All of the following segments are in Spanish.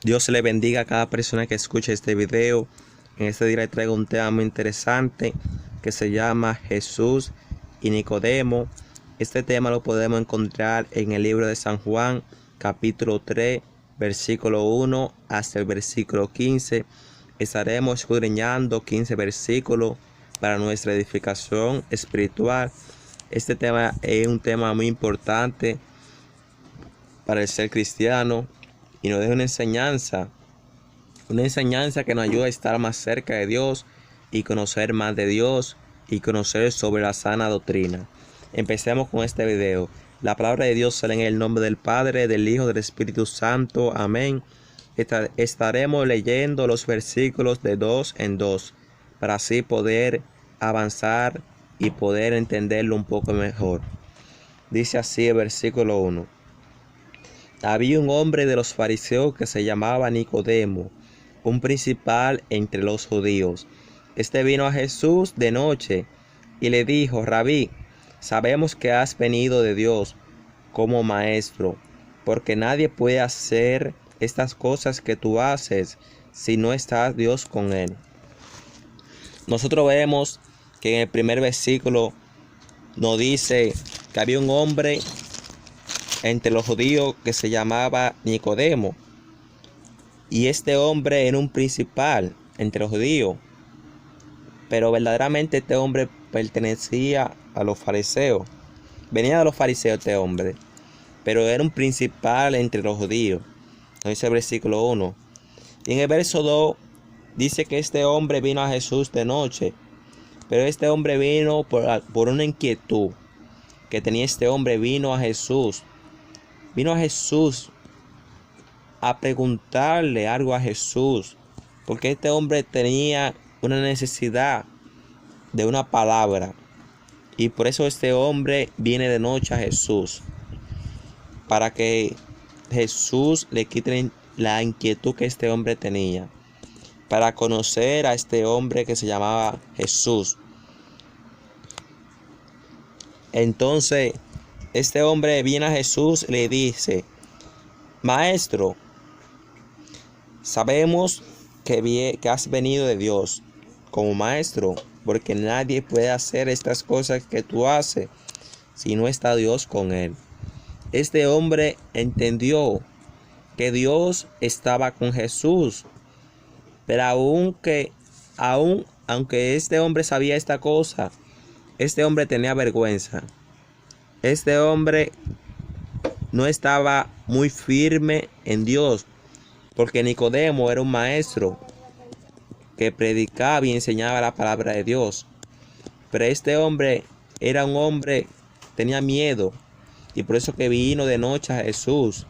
Dios le bendiga a cada persona que escuche este video. En este día le traigo un tema muy interesante que se llama Jesús y Nicodemo. Este tema lo podemos encontrar en el libro de San Juan, capítulo 3, versículo 1 hasta el versículo 15. Estaremos escudriñando 15 versículos para nuestra edificación espiritual. Este tema es un tema muy importante para el ser cristiano y nos deja una enseñanza que nos ayuda a estar más cerca de Dios y conocer más de Dios y conocer sobre la sana doctrina. Empecemos con este video. La palabra de Dios sale en el nombre del Padre, del Hijo, del Espíritu Santo. Amén. Estaremos leyendo los versículos de 2 en 2 para así poder avanzar y poder entenderlo un poco mejor. Dice así el versículo 1. Había un hombre de los fariseos que se llamaba Nicodemo, un principal entre los judíos. Este vino a Jesús de noche y le dijo: Rabí, sabemos que has venido de Dios como maestro, porque nadie puede hacer estas cosas que tú haces si no está Dios con él. Nosotros vemos que en el primer versículo nos dice que había un hombre entre los judíos que se llamaba Nicodemo. Y este hombre era un principal entre los judíos. Pero verdaderamente este hombre pertenecía a los fariseos. Venía de los fariseos este hombre. Pero era un principal entre los judíos. Nos dice el versículo 1. Y en el verso 2 dice que este hombre vino a Jesús de noche. Pero este hombre vino por una inquietud que tenía este hombre. Vino a Jesús a preguntarle algo a Jesús, porque este hombre tenía una necesidad de una palabra, y por eso este hombre viene de noche a Jesús, para que Jesús le quite la inquietud que este hombre tenía, para conocer a este hombre que se llamaba Jesús. Entonces este hombre viene a Jesús y le dice: Maestro, sabemos que has venido de Dios como maestro, porque nadie puede hacer estas cosas que tú haces si no está Dios con él. Este hombre entendió que Dios estaba con Jesús, pero aunque este hombre sabía esta cosa, este hombre tenía vergüenza. Este hombre no estaba muy firme en Dios, porque Nicodemo era un maestro que predicaba y enseñaba la palabra de Dios. Pero este hombre era un hombre, tenía miedo, y por eso que vino de noche a Jesús.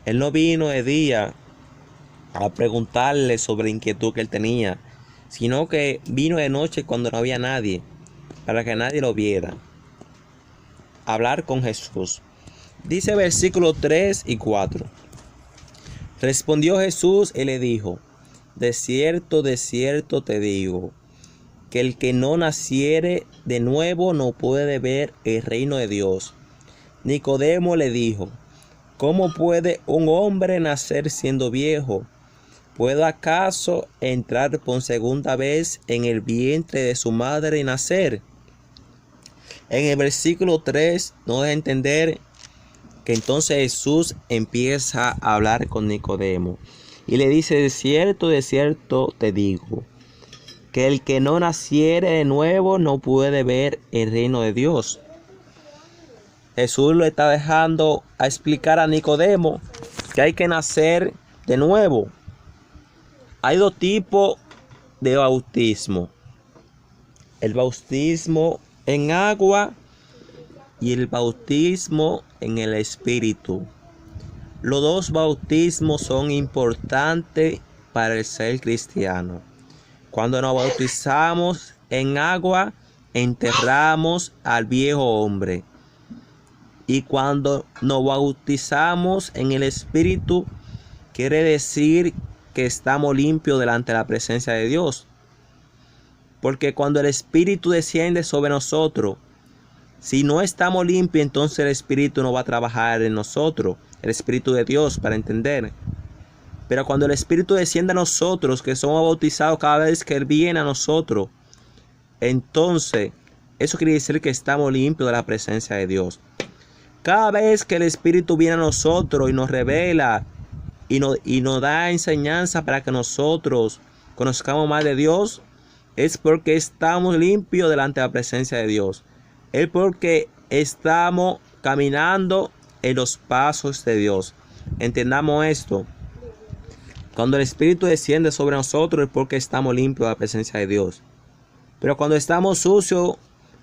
Él no vino de día a preguntarle sobre la inquietud que él tenía, sino que vino de noche cuando no había nadie, para que nadie lo viera. Hablar con Jesús. Dice versículos 3 y 4. Respondió Jesús y le dijo: de cierto te digo, que el que no naciere de nuevo no puede ver el reino de Dios. Nicodemo le dijo: ¿cómo puede un hombre nacer siendo viejo? ¿Puede acaso entrar por segunda vez en el vientre de su madre y nacer? En el versículo 3 nos deja entender que entonces Jesús empieza a hablar con Nicodemo y le dice: de cierto te digo, que el que no naciere de nuevo no puede ver el reino de Dios. Jesús lo está dejando a explicar a Nicodemo que hay que nacer de nuevo. Hay dos tipos de bautismo: el bautismo en agua y el bautismo en el Espíritu. Los dos bautismos son importantes para el ser cristiano. Cuando nos bautizamos en agua, enterramos al viejo hombre. Y cuando nos bautizamos en el Espíritu, quiere decir que estamos limpios delante de la presencia de Dios. Porque cuando el Espíritu desciende sobre nosotros, si no estamos limpios, entonces el Espíritu no va a trabajar en nosotros. El Espíritu de Dios, para entender. Pero cuando el Espíritu desciende a nosotros, que somos bautizados cada vez que Él viene a nosotros, entonces eso quiere decir que estamos limpios de la presencia de Dios. Cada vez que el Espíritu viene a nosotros y nos revela y nos da enseñanza para que nosotros conozcamos más de Dios, es porque estamos limpios delante de la presencia de Dios. Es porque estamos caminando en los pasos de Dios. Entendamos esto. Cuando el Espíritu desciende sobre nosotros es porque estamos limpios de la presencia de Dios. Pero cuando estamos sucios,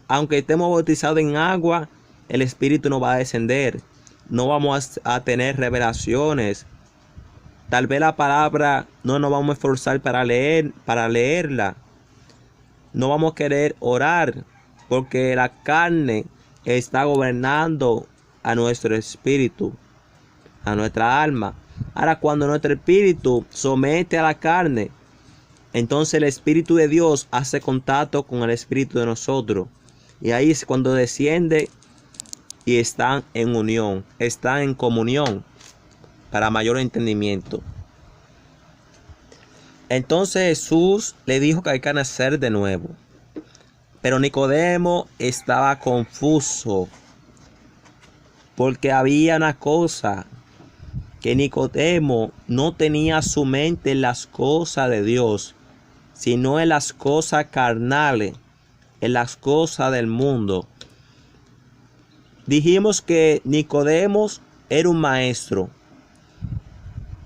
aunque estemos bautizados en agua, el Espíritu no va a descender. No vamos a tener revelaciones. Tal vez la palabra no nos vamos a esforzar para leerla. No vamos a querer orar porque la carne está gobernando a nuestro espíritu, a nuestra alma. Ahora, cuando nuestro espíritu somete a la carne, entonces el Espíritu de Dios hace contacto con el Espíritu de nosotros. Y ahí es cuando desciende y están en unión, están en comunión para mayor entendimiento. Entonces Jesús le dijo que hay que nacer de nuevo. Pero Nicodemo estaba confuso porque había una cosa, que Nicodemo no tenía su mente en las cosas de Dios, sino en las cosas carnales, en las cosas del mundo. Dijimos que Nicodemo era un maestro.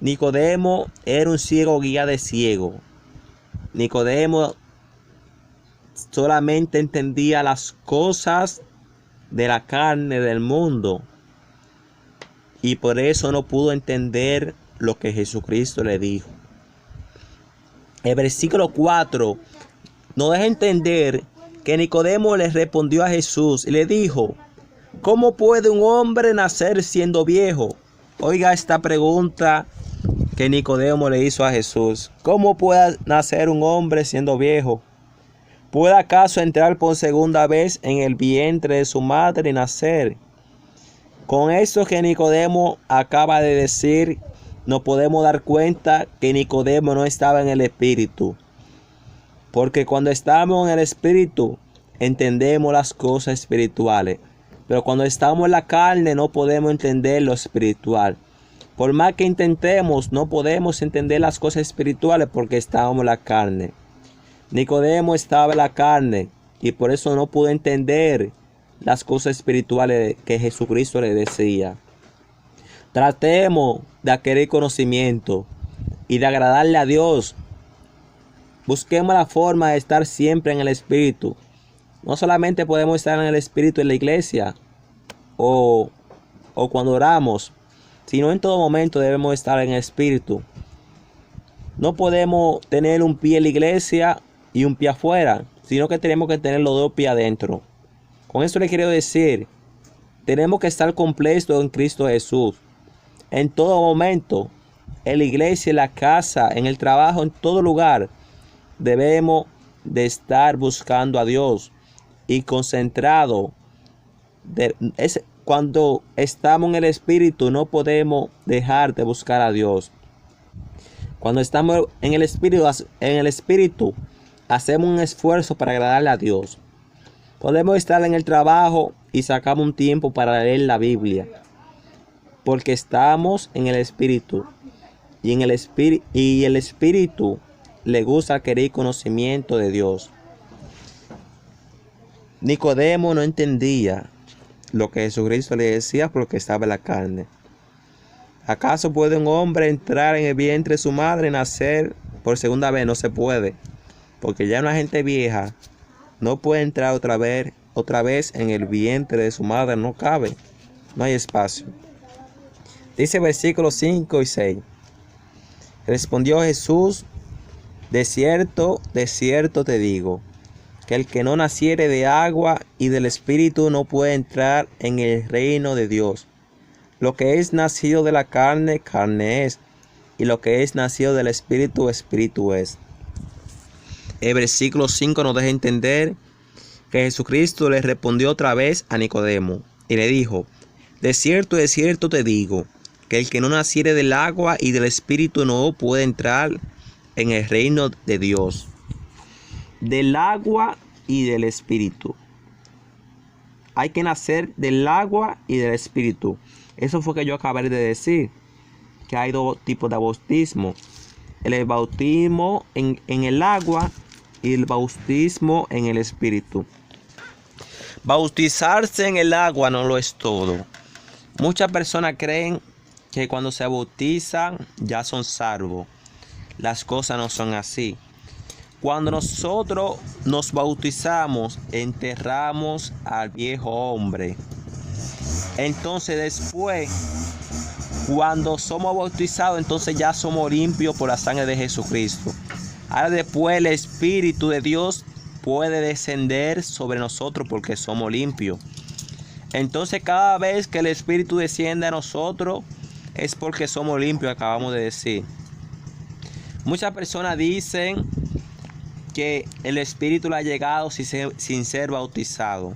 Nicodemo era un ciego guía de ciego. Nicodemo solamente entendía las cosas de la carne del mundo. Y por eso no pudo entender lo que Jesucristo le dijo. El versículo 4 nos deja entender que Nicodemo le respondió a Jesús y le dijo: ¿cómo puede un hombre nacer siendo viejo? Oiga esta pregunta que Nicodemo le hizo a Jesús. ¿Cómo puede nacer un hombre siendo viejo? ¿Puede acaso entrar por segunda vez en el vientre de su madre y nacer? Con esto que Nicodemo acaba de decir, nos podemos dar cuenta que Nicodemo no estaba en el Espíritu. Porque cuando estamos en el Espíritu, entendemos las cosas espirituales. Pero cuando estamos en la carne, no podemos entender lo espiritual. Por más que intentemos, no podemos entender las cosas espirituales porque estamos en la carne. Nicodemo estaba en la carne y por eso no pudo entender las cosas espirituales que Jesucristo le decía. Tratemos de adquirir conocimiento y de agradarle a Dios. Busquemos la forma de estar siempre en el Espíritu. No solamente podemos estar en el Espíritu en la iglesia o cuando oramos, sino en todo momento debemos estar en el Espíritu. No podemos tener un pie en la iglesia y un pie afuera, sino que tenemos que tener los dos pies adentro. Con esto le quiero decir, tenemos que estar completos en Cristo Jesús. En todo momento, en la iglesia, en la casa, en el trabajo, en todo lugar, debemos de estar buscando a Dios y concentrado. Cuando estamos en el Espíritu, no podemos dejar de buscar a Dios. Cuando estamos en el Espíritu, hacemos un esfuerzo para agradarle a Dios. Podemos estar en el trabajo y sacamos un tiempo para leer la Biblia, porque estamos en el Espíritu. Y el Espíritu le gusta adquirir conocimiento de Dios. Nicodemo no entendía lo que Jesucristo le decía porque estaba en la carne. ¿Acaso puede un hombre entrar en el vientre de su madre y nacer por segunda vez? No se puede, porque ya una gente vieja no puede entrar otra vez en el vientre de su madre, no cabe, no hay espacio. Dice versículos 5 y 6. Respondió Jesús: de cierto te digo, que el que no naciere de agua y del Espíritu no puede entrar en el reino de Dios. Lo que es nacido de la carne, carne es, y lo que es nacido del Espíritu, Espíritu es. El versículo 5 nos deja entender que Jesucristo le respondió otra vez a Nicodemo y le dijo: de cierto te digo, que el que no naciere del agua y del Espíritu no puede entrar en el reino de Dios. Del agua y del Espíritu. Hay que nacer del agua y del Espíritu. Eso fue que yo acabé de decir, que hay dos tipos de bautismo. El bautismo en el agua y el bautismo en el Espíritu. Bautizarse en el agua no lo es todo. Muchas personas creen que cuando se bautizan ya son salvos. Las cosas no son así. Cuando nosotros nos bautizamos, enterramos al viejo hombre. Entonces después, cuando somos bautizados, entonces ya somos limpios por la sangre de Jesucristo. Ahora después el Espíritu de Dios puede descender sobre nosotros porque somos limpios. Entonces cada vez que el Espíritu desciende a nosotros es porque somos limpios, acabamos de decir. Muchas personas dicen que el Espíritu le ha llegado sin ser bautizado.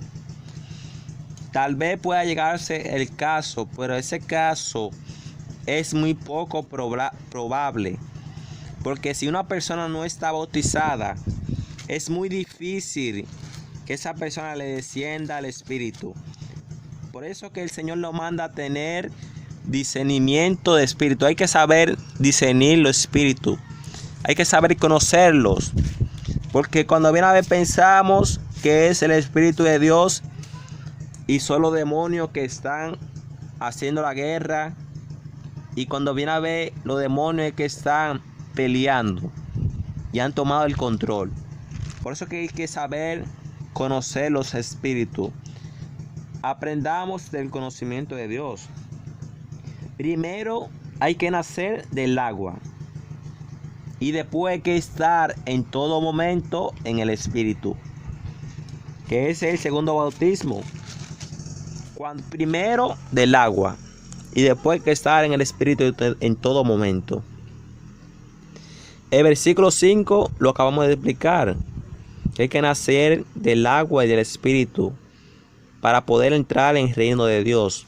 Tal vez pueda llegarse el caso, pero ese caso es muy poco probable. Porque si una persona no está bautizada, es muy difícil que esa persona le descienda al Espíritu. Por eso que el Señor nos manda a tener discernimiento de espíritu. Hay que saber discernir los espíritus. Hay que saber conocerlos. Porque cuando viene a ver pensamos que es el Espíritu de Dios y son los demonios que están haciendo la guerra. Y cuando viene a ver los demonios que están peleando y han tomado el control. Por eso que hay que saber conocer los espíritus. Aprendamos del conocimiento de Dios. Primero hay que nacer del agua. Y después hay que estar en todo momento en el Espíritu. Que ese es el segundo bautismo. Primero del agua. Y después hay que estar en el Espíritu en todo momento. El versículo 5 lo acabamos de explicar. Que hay que nacer del agua y del Espíritu para poder entrar en el reino de Dios.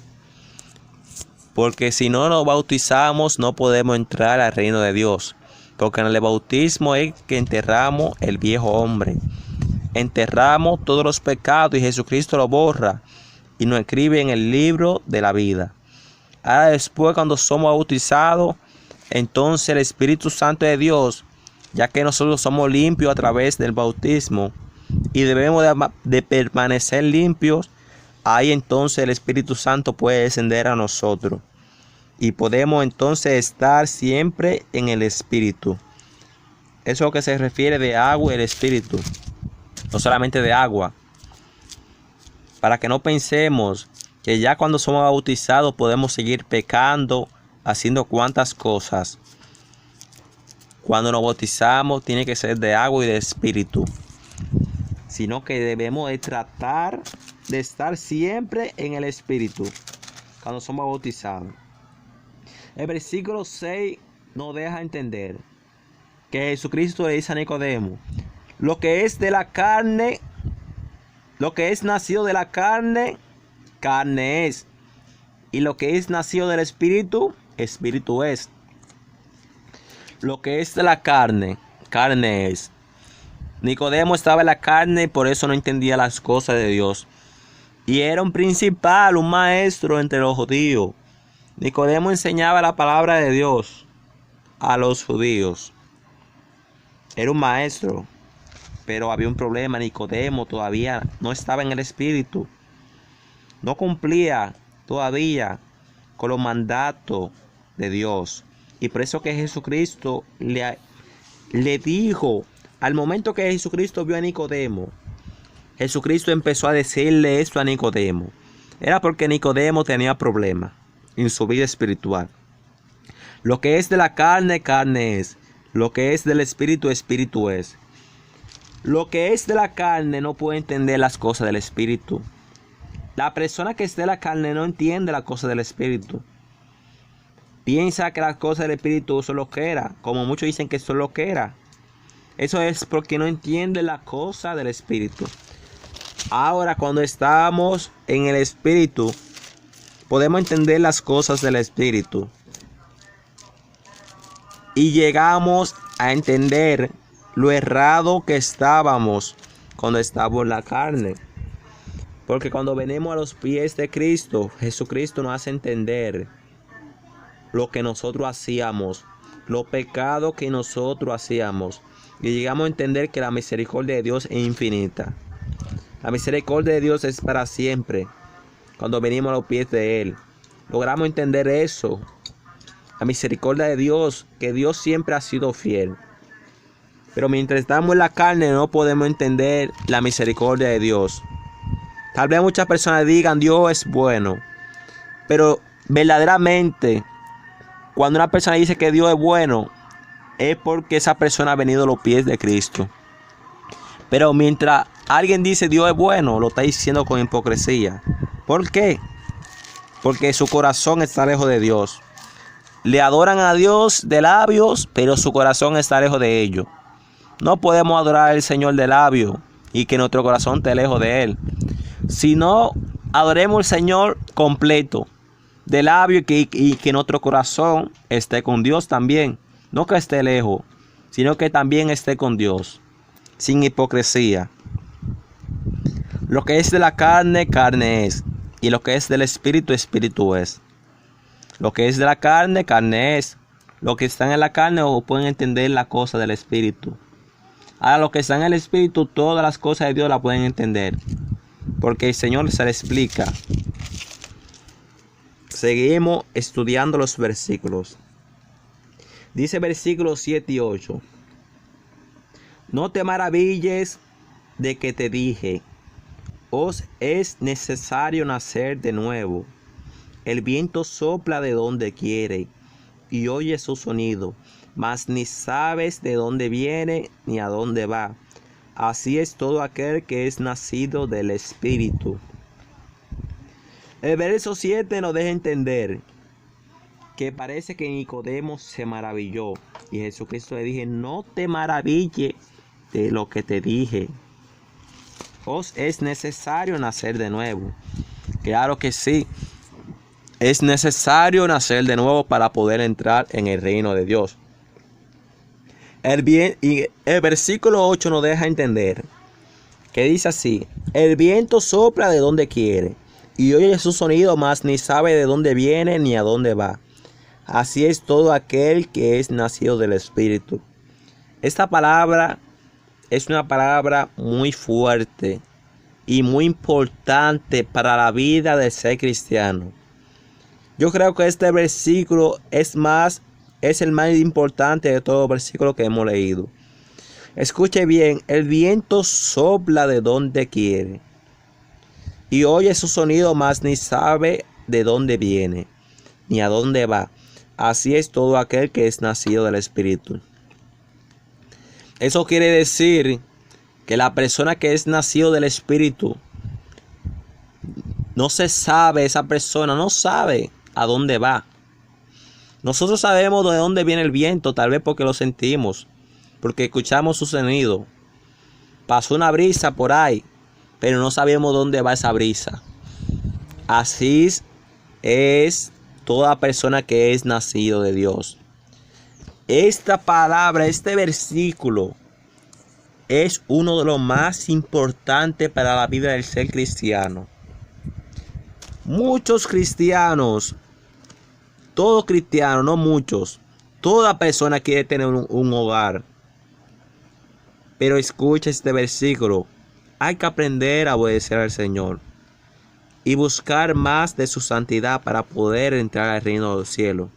Porque si no nos bautizamos no podemos entrar al reino de Dios. Porque en el bautismo es que enterramos el viejo hombre. Enterramos todos los pecados y Jesucristo lo borra y nos escribe en el libro de la vida. Ahora después cuando somos bautizados, entonces el Espíritu Santo de Dios, ya que nosotros somos limpios a través del bautismo y debemos de permanecer limpios, ahí entonces el Espíritu Santo puede descender a nosotros. Y podemos entonces estar siempre en el Espíritu. Eso es lo que se refiere de agua y el Espíritu. No solamente de agua. Para que no pensemos que ya cuando somos bautizados podemos seguir pecando, haciendo cuantas cosas. Cuando nos bautizamos tiene que ser de agua y de Espíritu. Sino que debemos de tratar de estar siempre en el Espíritu cuando somos bautizados. El versículo 6 nos deja entender que Jesucristo le dice a Nicodemo: lo que es de la carne, lo que es nacido de la carne, carne es. Y lo que es nacido del Espíritu, Espíritu es. Lo que es de la carne, carne es. Nicodemo estaba en la carne y por eso no entendía las cosas de Dios. Y era un principal, un maestro entre los judíos. Nicodemo enseñaba la palabra de Dios a los judíos. Era un maestro, pero había un problema. Nicodemo todavía no estaba en el Espíritu. No cumplía todavía con los mandatos de Dios. Y por eso que Jesucristo le dijo, al momento que Jesucristo vio a Nicodemo, Jesucristo empezó a decirle esto a Nicodemo. Era porque Nicodemo tenía problemas en su vida espiritual. Lo que es de la carne, carne es. Lo que es del Espíritu, Espíritu es. Lo que es de la carne no puede entender las cosas del Espíritu. La persona que es de la carne no entiende las cosas del Espíritu. Piensa que las cosas del Espíritu son lo que era. Como muchos dicen que son lo que era. Eso es porque no entiende la cosa del Espíritu. Ahora cuando estamos en el Espíritu, podemos entender las cosas del Espíritu. Y llegamos a entender lo errado que estábamos cuando estábamos en la carne. Porque cuando venimos a los pies de Cristo, Jesucristo nos hace entender lo que nosotros hacíamos, los pecados que nosotros hacíamos. Y llegamos a entender que la misericordia de Dios es infinita. La misericordia de Dios es para siempre. Cuando venimos a los pies de Él, logramos entender eso. La misericordia de Dios, que Dios siempre ha sido fiel. Pero mientras estamos en la carne no podemos entender la misericordia de Dios. Tal vez muchas personas digan Dios es bueno. Pero verdaderamente, cuando una persona dice que Dios es bueno, es porque esa persona ha venido a los pies de Cristo. Pero mientras alguien dice Dios es bueno, lo está diciendo con hipocresía. ¿Por qué? Porque su corazón está lejos de Dios. Le adoran a Dios de labios, pero su corazón está lejos de ellos. No podemos adorar al Señor de labios y que nuestro corazón esté lejos de Él. Si no, adoremos al Señor completo, de labios y que nuestro corazón esté con Dios también. No que esté lejos, sino que también esté con Dios, sin hipocresía. Lo que es de la carne, carne es. Y lo que es del Espíritu, Espíritu es. Lo que es de la carne, carne es. Los que están en la carne o pueden entender la cosa del Espíritu. Ahora los que están en el Espíritu, todas las cosas de Dios las pueden entender. Porque el Señor se le explica. Seguimos estudiando los versículos. Dice versículos 7 y 8. No te maravilles de que te dije, os es necesario nacer de nuevo. El viento sopla de donde quiere y oye su sonido, mas ni sabes de dónde viene ni a dónde va. Así es todo aquel que es nacido del Espíritu. El verso 7 nos deja entender que parece que Nicodemo se maravilló. Y Jesucristo le dije, no te maravilles de lo que te dije. Os es necesario nacer de nuevo. Claro que sí. Es necesario nacer de nuevo para poder entrar en el reino de Dios. El versículo 8 nos deja entender que dice así: el viento sopla de donde quiere y oye su sonido, mas ni sabe de dónde viene ni a dónde va. Así es todo aquel que es nacido del Espíritu. Esta palabra es una palabra muy fuerte y muy importante para la vida del ser cristiano. Yo creo que este versículo es el más importante de todos los versículos que hemos leído. Escuche bien, el viento sopla de donde quiere y oye su sonido, mas ni sabe de dónde viene ni a dónde va. Así es todo aquel que es nacido del Espíritu. Eso quiere decir que la persona que es nacido del Espíritu esa persona no sabe a dónde va. Nosotros sabemos de dónde viene el viento, tal vez porque lo sentimos, porque escuchamos su sonido. Pasó una brisa por ahí, pero no sabemos dónde va esa brisa. Así es toda persona que es nacido de Dios. Esta palabra, este versículo, es uno de los más importantes para la vida del ser cristiano. Muchos cristianos, todo cristiano, no muchos, toda persona quiere tener un hogar. Pero escucha este versículo. Hay que aprender a obedecer al Señor y buscar más de su santidad para poder entrar al reino de los cielos.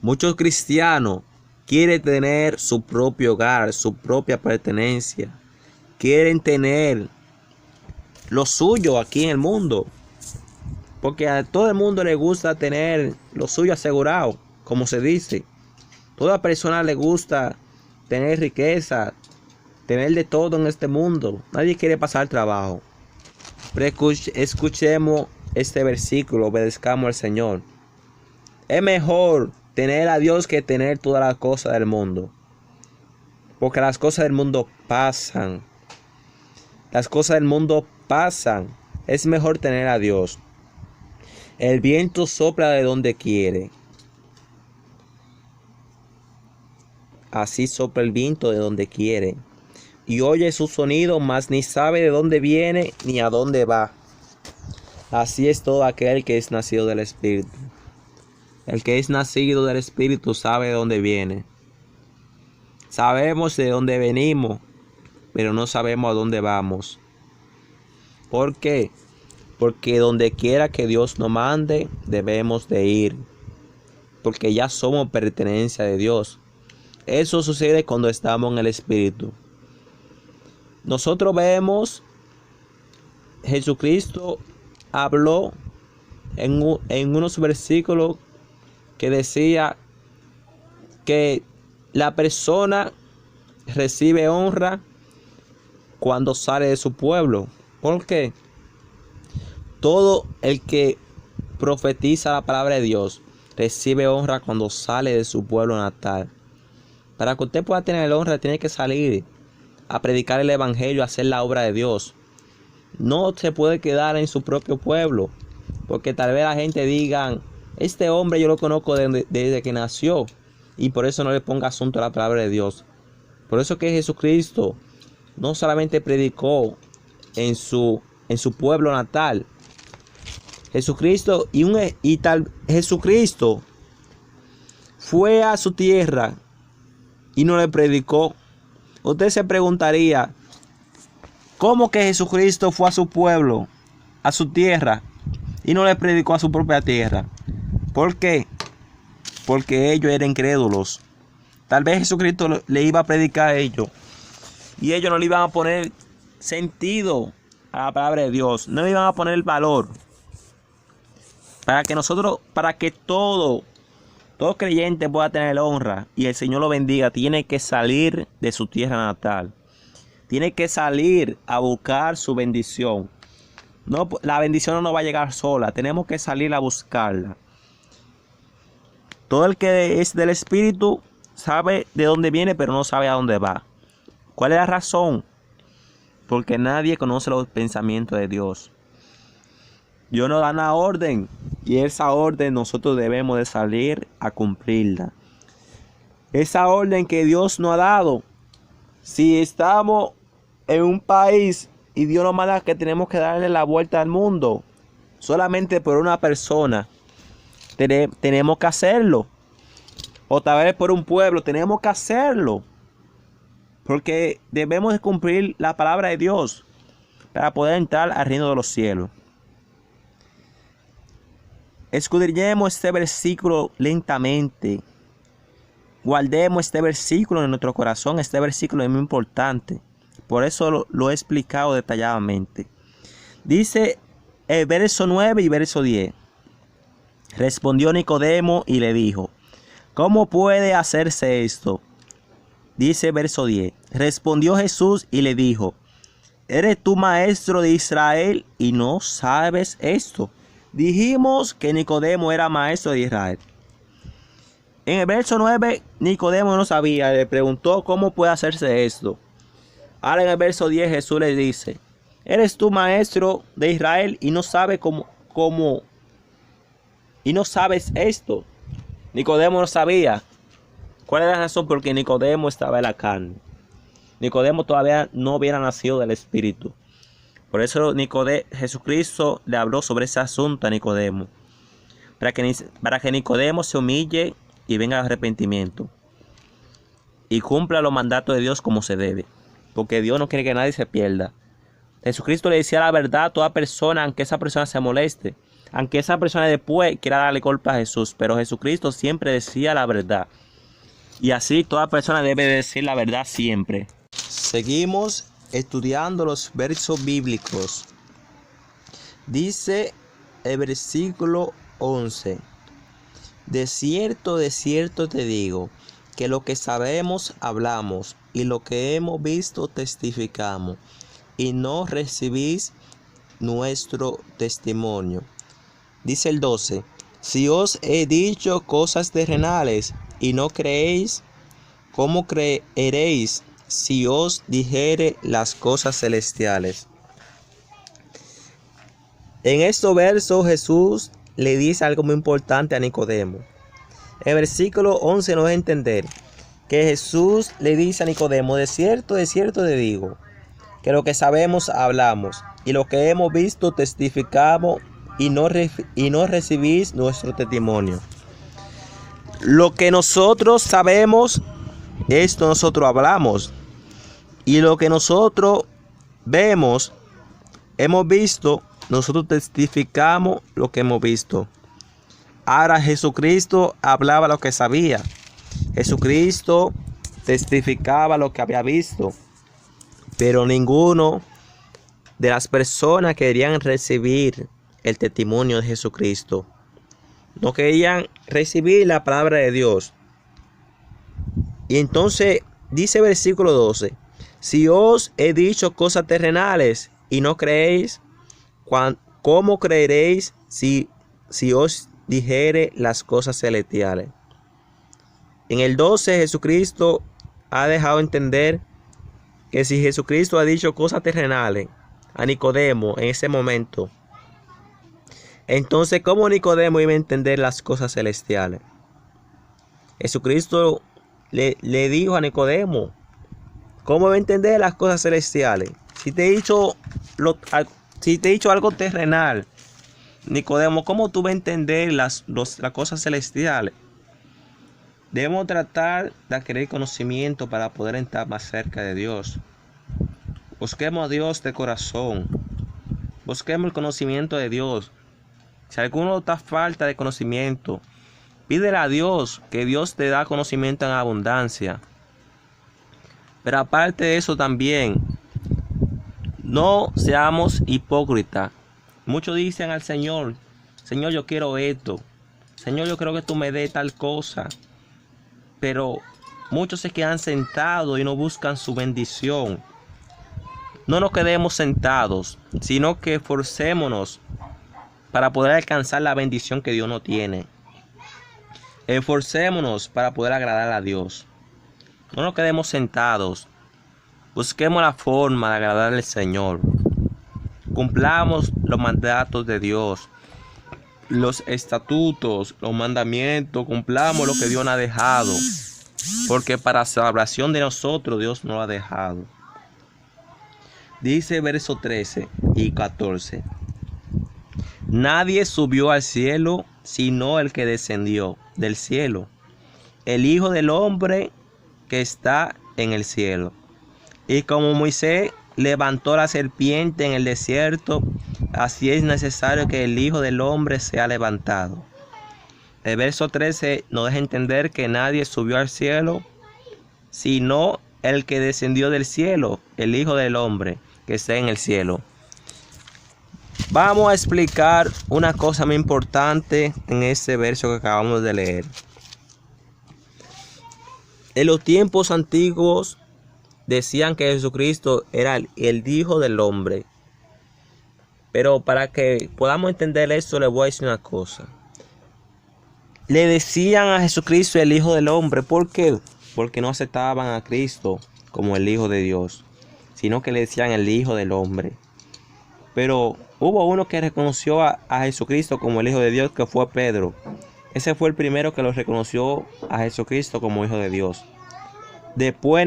Muchos cristianos quieren tener su propio hogar, su propia pertenencia. Quieren tener lo suyo aquí en el mundo. Porque a todo el mundo le gusta tener lo suyo asegurado, como se dice. Toda persona le gusta tener riqueza, tener de todo en este mundo. Nadie quiere pasar trabajo. Pero escuchemos este versículo, obedezcamos al Señor. Es mejor tener a Dios que tener todas las cosas del mundo. Porque las cosas del mundo pasan. Las cosas del mundo pasan. Es mejor tener a Dios. El viento sopla de donde quiere. Así sopla el viento de donde quiere. Y oye su sonido, mas ni sabe de dónde viene ni a dónde va. Así es todo aquel que es nacido del Espíritu. El que es nacido del Espíritu sabe de dónde viene. Sabemos de dónde venimos, pero no sabemos a dónde vamos. ¿Por qué? Porque donde quiera que Dios nos mande, debemos de ir. Porque ya somos pertenencia de Dios. Eso sucede cuando estamos en el Espíritu. Nosotros vemos, Jesucristo habló en unos versículos que decía que la persona recibe honra cuando sale de su pueblo. ¿Por qué? Todo el que profetiza la palabra de Dios recibe honra cuando sale de su pueblo natal. Para que usted pueda tener honra, tiene que salir a predicar el evangelio, a hacer la obra de Dios. No se puede quedar en su propio pueblo, porque tal vez la gente diga: este hombre yo lo conozco desde que nació, y por eso no le ponga asunto a la palabra de Dios. Por eso que Jesucristo no solamente predicó en su pueblo natal. Jesucristo Jesucristo fue a su tierra y no le predicó. Usted se preguntaría: ¿cómo que Jesucristo fue a su pueblo, a su tierra, y no le predicó a su propia tierra? ¿Por qué? Porque ellos eran incrédulos. Tal vez Jesucristo le iba a predicar a ellos, y ellos no le iban a poner sentido a la palabra de Dios. No le iban a poner el valor. Para que todo creyente pueda tener honra y el Señor lo bendiga, tiene que salir de su tierra natal. Tiene que salir a buscar su bendición. No, la bendición no va a llegar sola. Tenemos que salir a buscarla. Todo el que es del Espíritu sabe de dónde viene, pero no sabe a dónde va. ¿Cuál es la razón? Porque nadie conoce los pensamientos de Dios. Dios nos da una orden, y esa orden nosotros debemos de salir a cumplirla. Esa orden que Dios nos ha dado. Si estamos en un país y Dios nos manda que tenemos que darle la vuelta al mundo solamente por una persona, tenemos que hacerlo. O tal vez por un pueblo, tenemos que hacerlo. Porque debemos de cumplir la palabra de Dios para poder entrar al reino de los cielos. Escudriñemos este versículo lentamente. Guardemos este versículo en nuestro corazón. Este versículo es muy importante. Por eso lo he explicado detalladamente. Dice el verso 9 y verso 10. Respondió Nicodemo y le dijo: ¿cómo puede hacerse esto? Dice verso 10. Respondió Jesús y le dijo: ¿eres tú maestro de Israel y no sabes esto? Dijimos que Nicodemo era maestro de Israel. En el verso 9, Nicodemo no sabía, le preguntó cómo puede hacerse esto. Ahora en el verso 10 Jesús le dice: ¿eres tú maestro de Israel y no sabes cómo y no sabes esto? Nicodemo no sabía. ¿Cuál es la razón? Porque Nicodemo estaba en la carne. Nicodemo todavía no hubiera nacido del Espíritu. Por eso Jesucristo le habló sobre ese asunto a Nicodemo. Para que Nicodemo se humille y venga al arrepentimiento. Y cumpla los mandatos de Dios como se debe. Porque Dios no quiere que nadie se pierda. Jesucristo le decía la verdad a toda persona, aunque esa persona se moleste. Aunque esa persona después quiera darle culpa a Jesús. Pero Jesucristo siempre decía la verdad. Y así toda persona debe decir la verdad siempre. Seguimos estudiando los versos bíblicos. Dice el versículo 11. De cierto te digo, que lo que sabemos hablamos, y lo que hemos visto testificamos, y no recibís nuestro testimonio. Dice el 12. Si os he dicho cosas terrenales y no creéis, ¿cómo creeréis si os dijere las cosas celestiales? En estos versos Jesús le dice algo muy importante a Nicodemo. El versículo 11 nos da a entender que Jesús le dice a Nicodemo: de cierto te digo, que lo que sabemos hablamos, y lo que hemos visto testificamos, y no recibís nuestro testimonio. Lo que nosotros sabemos, esto nosotros hablamos, y lo que nosotros vemos, hemos visto, nosotros testificamos lo que hemos visto. Ahora Jesucristo hablaba lo que sabía. Jesucristo testificaba lo que había visto. Pero ninguno de las personas querían recibir el testimonio de Jesucristo. No querían recibir la palabra de Dios. Y entonces dice el versículo 12: si os he dicho cosas terrenales y no creéis, ¿cómo creeréis si os dijere las cosas celestiales? En el 12 Jesucristo ha dejado entender que si Jesucristo ha dicho cosas terrenales a Nicodemo en ese momento, entonces ¿cómo Nicodemo iba a entender las cosas celestiales? Jesucristo le dijo a Nicodemo: ¿cómo va a entender las cosas celestiales? Si te he dicho algo terrenal, Nicodemo, ¿cómo tú vas a entender las cosas celestiales? Debemos tratar de adquirir conocimiento para poder estar más cerca de Dios. Busquemos a Dios de corazón. Busquemos el conocimiento de Dios. Si alguno está falta de conocimiento, pídele a Dios, que Dios te da conocimiento en abundancia. Pero aparte de eso también, no seamos hipócritas. Muchos dicen al Señor: Señor, yo quiero esto. Señor, yo quiero que tú me des tal cosa. Pero muchos se quedan sentados y no buscan su bendición. No nos quedemos sentados, sino que esforcémonos para poder alcanzar la bendición que Dios nos tiene. Esforcémonos para poder agradar a Dios. No nos quedemos sentados. Busquemos la forma de agradar al Señor. Cumplamos los mandatos de Dios, los estatutos, los mandamientos. Cumplamos lo que Dios nos ha dejado, porque para salvación de nosotros Dios nos lo ha dejado. Dice verso 13 y 14: nadie subió al cielo sino el que descendió del cielo, el Hijo del Hombre que está en el cielo. Y como Moisés levantó la serpiente en el desierto, así es necesario que el Hijo del Hombre sea levantado. El verso 13 nos deja entender que nadie subió al cielo, sino el que descendió del cielo, el Hijo del Hombre que está en el cielo. Vamos a explicar una cosa muy importante en este verso que acabamos de leer. En los tiempos antiguos decían que Jesucristo era el Hijo del Hombre. Pero para que podamos entender esto, les voy a decir una cosa. Le decían a Jesucristo el Hijo del Hombre. ¿Por qué? Porque no aceptaban a Cristo como el Hijo de Dios, sino que le decían el Hijo del Hombre. Pero hubo uno que reconoció a Jesucristo como el Hijo de Dios, que fue Pedro. Ese fue el primero que lo reconoció a Jesucristo como Hijo de Dios. Después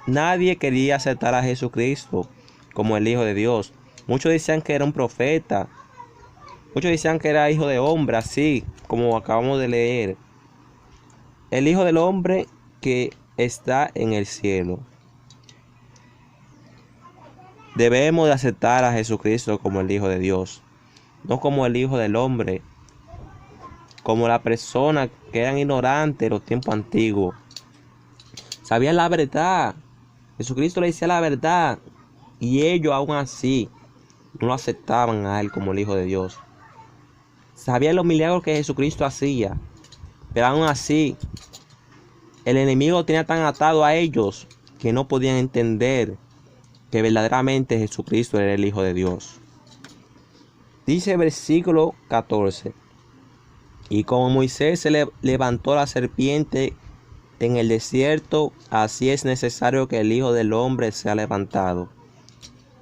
nadie quería aceptar a Jesucristo como el Hijo de Dios. Muchos decían que era un profeta. Muchos decían que era hijo de hombre, así como acabamos de leer. El Hijo del Hombre que está en el cielo. Debemos de aceptar a Jesucristo como el Hijo de Dios, no como el Hijo del Hombre, como las personas que eran ignorantes en los tiempos antiguos. Sabían la verdad. Jesucristo le decía la verdad, y ellos aún así no lo aceptaban a Él como el Hijo de Dios. Sabían los milagros que Jesucristo hacía, pero aún así el enemigo tenía tan atado a ellos que no podían entender que verdaderamente Jesucristo era el Hijo de Dios. Dice el versículo 14: y como Moisés se levantó la serpiente en el desierto, así es necesario que el Hijo del Hombre sea levantado.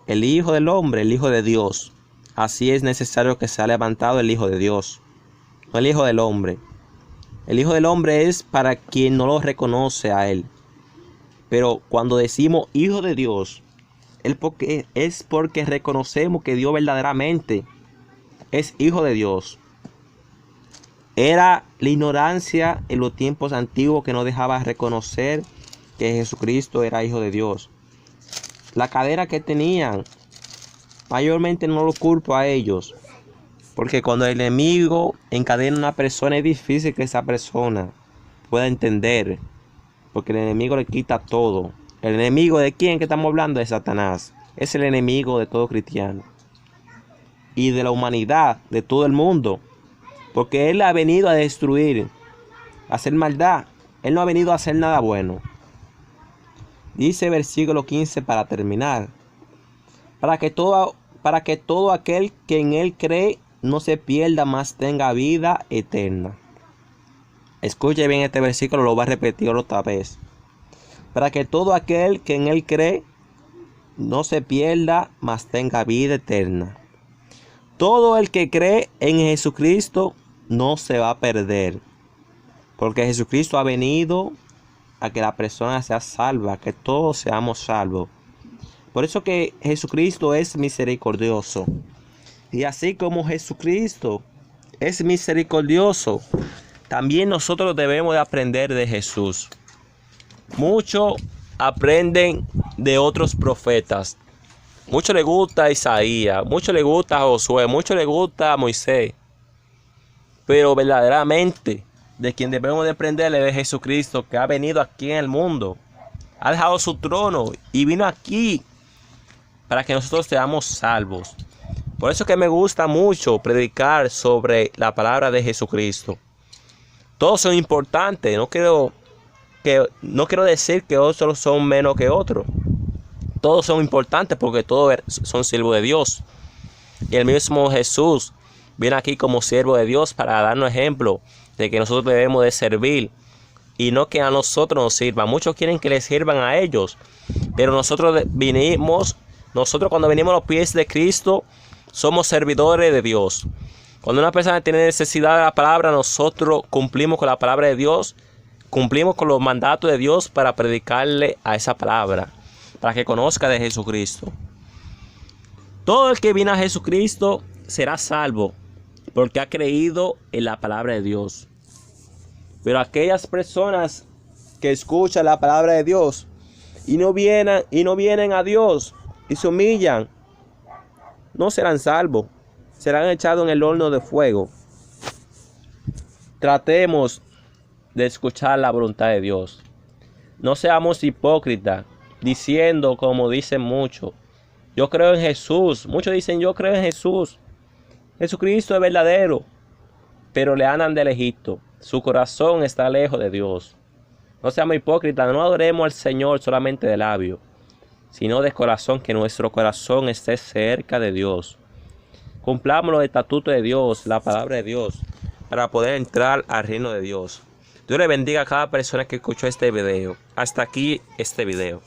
El Hijo del Hombre, el Hijo de Dios. así es necesario que sea levantado el Hijo de Dios, no el Hijo del hombre. El Hijo del hombre es para quien no lo reconoce a Él. Pero cuando decimos Hijo de Dios, es porque reconocemos que Dios verdaderamente es Hijo de Dios. Era la ignorancia en los tiempos antiguos que no dejaba reconocer que Jesucristo era Hijo de Dios. La cadera que tenían, mayormente no lo culpo a ellos, porque cuando el enemigo encadena a una persona es difícil que esa persona pueda entender, porque el enemigo le quita todo. ¿El enemigo de quién que estamos hablando? De Satanás. Es el enemigo de todo cristiano y de la humanidad, de todo el mundo, porque él ha venido a destruir, a hacer maldad. Él no ha venido a hacer nada bueno. Dice versículo 15 para terminar: para que todo aquel que en él cree no se pierda, mas tenga vida eterna. Escuche bien este versículo, lo voy a repetir otra vez. Para que todo aquel que en él cree no se pierda, mas tenga vida eterna. Todo el que cree en Jesucristo no se va a perder, porque Jesucristo ha venido a que la persona sea salva, que todos seamos salvos. Por eso que Jesucristo es misericordioso. Y así como Jesucristo es misericordioso, también nosotros debemos de aprender de Jesús. Muchos aprenden de otros profetas. Mucho le gusta a Isaías, mucho le gusta a Josué, mucho le gusta a Moisés. Pero verdaderamente de quien debemos de aprender es de Jesucristo, que ha venido aquí en el mundo. Ha dejado su trono y vino aquí para que nosotros seamos salvos. Por eso que me gusta mucho predicar sobre la palabra de Jesucristo. Todos son importantes. No quiero decir que otros son menos que otros. Todos son importantes porque todos son siervos de Dios. Y el mismo Jesús viene aquí como siervo de Dios para darnos ejemplo de que nosotros debemos de servir y no que a nosotros nos sirvan. Muchos quieren que les sirvan a ellos, pero nosotros cuando venimos a los pies de Cristo somos servidores de Dios. Cuando una persona tiene necesidad de la palabra, nosotros cumplimos con la palabra de Dios, cumplimos con los mandatos de Dios para predicarle a esa palabra, para que conozca de Jesucristo. Todo el que viene a Jesucristo será salvo, porque ha creído en la palabra de Dios. Pero aquellas personas que escuchan la palabra de Dios y no vienen a Dios y se humillan, no serán salvos, serán echados en el horno de fuego. Tratemos de escuchar la voluntad de Dios. No seamos hipócritas, diciendo como dicen muchos: yo creo en Jesús. Muchos dicen: yo creo en Jesús. Jesucristo es verdadero, pero le andan del Egipto. Su corazón está lejos de Dios. No seamos hipócritas, no adoremos al Señor solamente de labios, sino de corazón, que nuestro corazón esté cerca de Dios. Cumplamos los estatutos de Dios, la palabra de Dios, para poder entrar al reino de Dios. Dios le bendiga a cada persona que escuchó este video. Hasta aquí este video.